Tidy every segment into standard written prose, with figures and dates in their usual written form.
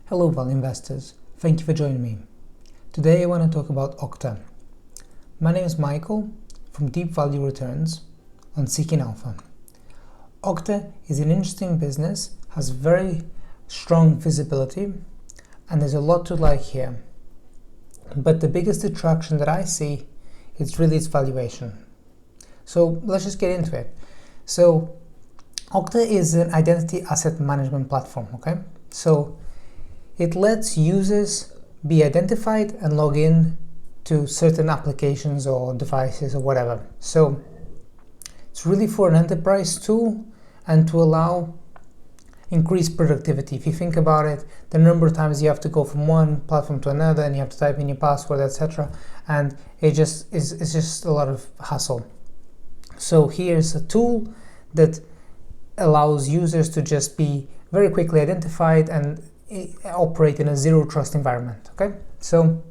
Hello value investors, thank you for joining me. Today I want to talk about Okta. My name is Michael from Deep Value Returns on Seeking Alpha. Okta is an interesting business, has very strong visibility, and there's a lot to like here. But the biggest attraction that I see is really its valuation. So let's just get into it. So Okta is an identity asset management platform, okay? So it lets users be identified and log in to certain applications or devices or whatever. So it's really for an enterprise tool and to allow increased productivity. If you think about it, the number of times you have to go from one platform to another and you have to type in your password, etc. And it's just a lot of hassle. So here's a tool that allows users to just be very quickly identified and operate in a zero trust environment. Okay, so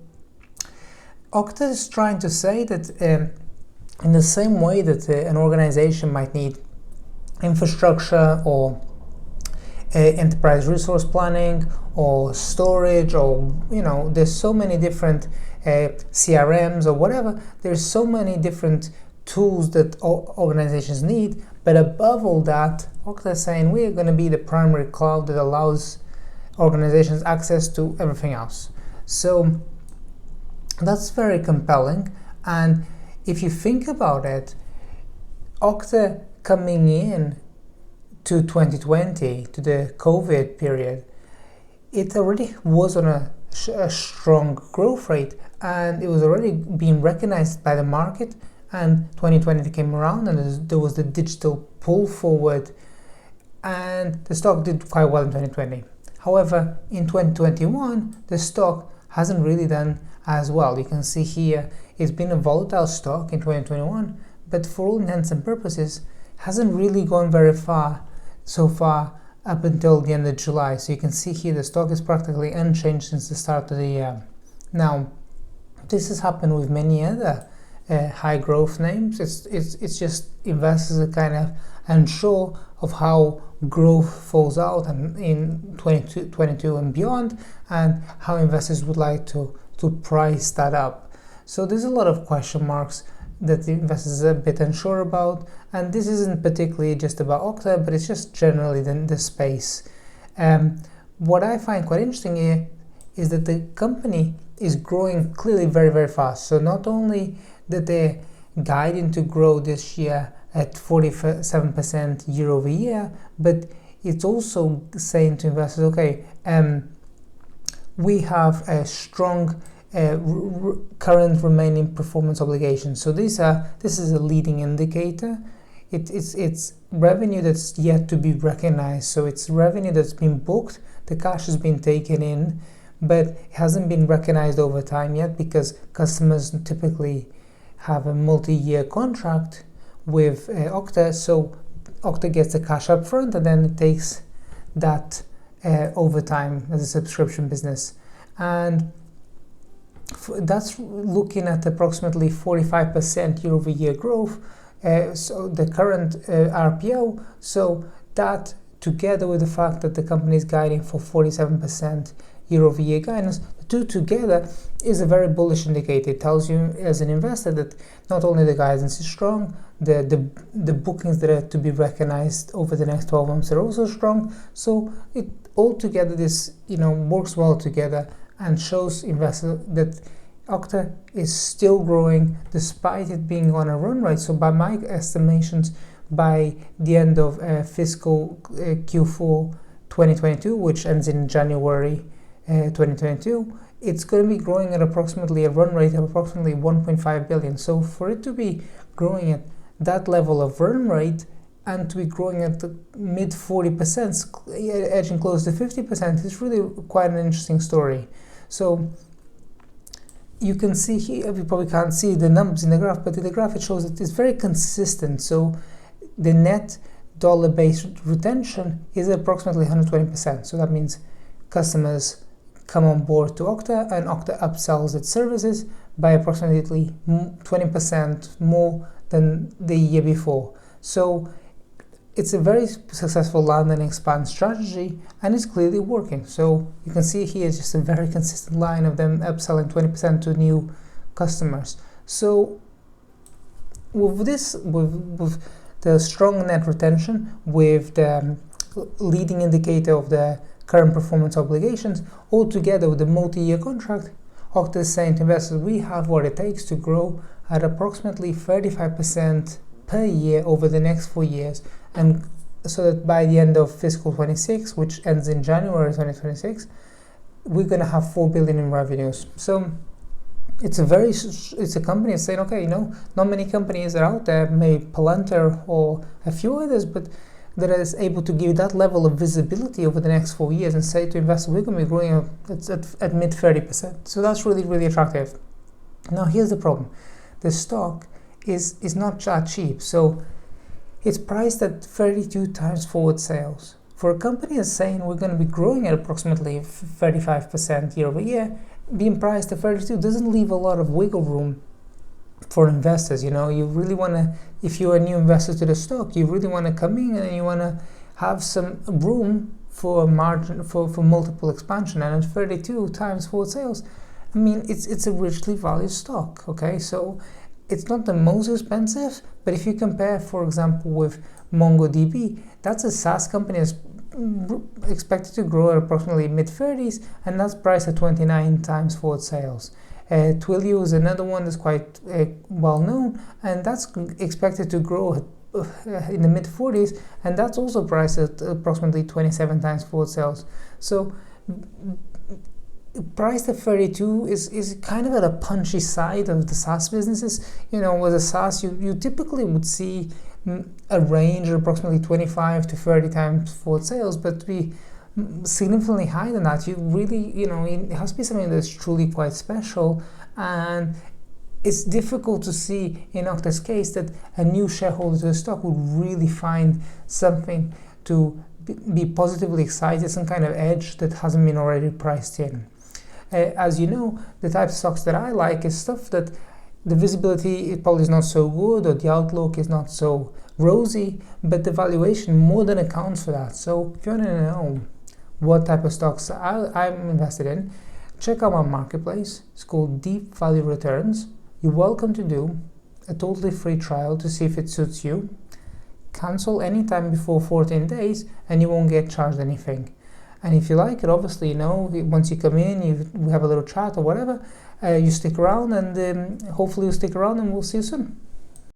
Okta is trying to say that in the same way that an organization might need infrastructure or enterprise resource planning or storage, or there's so many different CRMs or whatever, there's so many different tools that organizations need, but above all that, Okta is saying we're going to be the primary cloud that allows organizations access to everything else. So that's very compelling. And if you think about it, Okta coming in to 2020, to the COVID period, it already was on a strong growth rate, and it was already being recognized by the market. And 2020 came around and there was the digital pull forward, and the stock did quite well in 2020. However, in 2021, the stock hasn't really done as well. You can see here, it's been a volatile stock in 2021, but for all intents and purposes, hasn't really gone very far so far up until the end of July. So you can see here, the stock is practically unchanged since the start of the year. Now, this has happened with many other high growth names. It's just investors are kind of unsure of how growth falls out and in 22 and beyond, and how investors would like to price that up. So there's a lot of question marks that the investors are a bit unsure about, and this isn't particularly just about Okta, but it's just generally the space. What I find quite interesting here is that the company is growing clearly very, very fast. So not only that they're guiding to grow this year at 47% year over year, but it's also saying to investors, okay, we have a strong current remaining performance obligations. So this is a leading indicator. It's revenue that's yet to be recognized. So it's revenue that's been booked, the cash has been taken in, but it hasn't been recognized over time yet, because customers typically have a multi-year contract with Okta. So Okta gets the cash up front, and then it takes that over time as a subscription business. And that's looking at approximately 45% year-over-year growth. So the current RPO, so that together with the fact that the company is guiding for 47% year-over-year guidance, the two together is a very bullish indicator. It tells you as an investor that not only the guidance is strong, the bookings that are to be recognized over the next 12 months are also strong. So it all together, this works well together and shows investors that Okta is still growing despite it being on a run rate. So by my estimations, by the end of fiscal Q4 2022, which ends in January 2022, it's going to be growing at approximately a run rate of approximately 1.5 billion. So for it to be growing at that level of run rate and to be growing at the mid 40%, edging close to 50%, is really quite an interesting story. So you can see here, you probably can't see the numbers in the graph, but in the graph it shows that it's very consistent. So the net dollar-based retention is approximately 120%. So that means customers come on board to Okta, and Okta upsells its services by approximately 20% more than the year before. So it's a very successful land and expand strategy, and it's clearly working. So you can see here just a very consistent line of them upselling 20% to new customers. So with this, with the strong net retention, with the leading indicator of the current performance obligations, all together with the multi-year contract, Okta is saying to investors, we have what it takes to grow at approximately 35% per year over the next 4 years, and so that by the end of fiscal 26, which ends in January 2026, we're going to have 4 billion in revenues. So it's a company saying, okay, not many companies are out there, maybe Palantir or a few others, but that is able to give that level of visibility over the next 4 years and say to investors, we're going to be growing at mid 30%. So that's really, really attractive. Now here's the problem. The stock is not that cheap. So it's priced at 32 times forward sales. For a company that's saying we're going to be growing at approximately 35% year over year, being priced at 32 doesn't leave a lot of wiggle room for investors. You really want to, if you're a new investor to the stock, you really want to come in and you want to have some room for a margin for multiple expansion. And at 32 times forward sales, I mean, it's a richly valued stock. Okay, so it's not the most expensive, but if you compare, for example, with MongoDB, that's a SaaS company that's expected to grow at approximately mid-30s, and that's priced at 29 times forward sales. Twilio is another one that's quite well known, and that's expected to grow in the mid-40s, and that's also priced at approximately 27 times forward sales. So priced at 32 is kind of at a punchy side of the SaaS businesses. With a SaaS, you typically would see a range of approximately 25 to 30 times forward sales, but to be significantly higher than that, you really, it has to be something that's truly quite special. And it's difficult to see in Okta's case that a new shareholder to the stock would really find something to be positively excited, some kind of edge that hasn't been already priced in. As you know, the type of stocks that I like is stuff that the visibility probably is not so good, or the outlook is not so rosy, but the valuation more than accounts for that. So if you want to know what type of stocks I'm invested in, check out my marketplace. It's called Deep Value Returns. You're welcome to do a totally free trial to see if it suits you. Cancel anytime before 14 days and you won't get charged anything. And if you like it, obviously, once you come in, we have a little chat or whatever, you stick around, and hopefully you stick around, and we'll see you soon.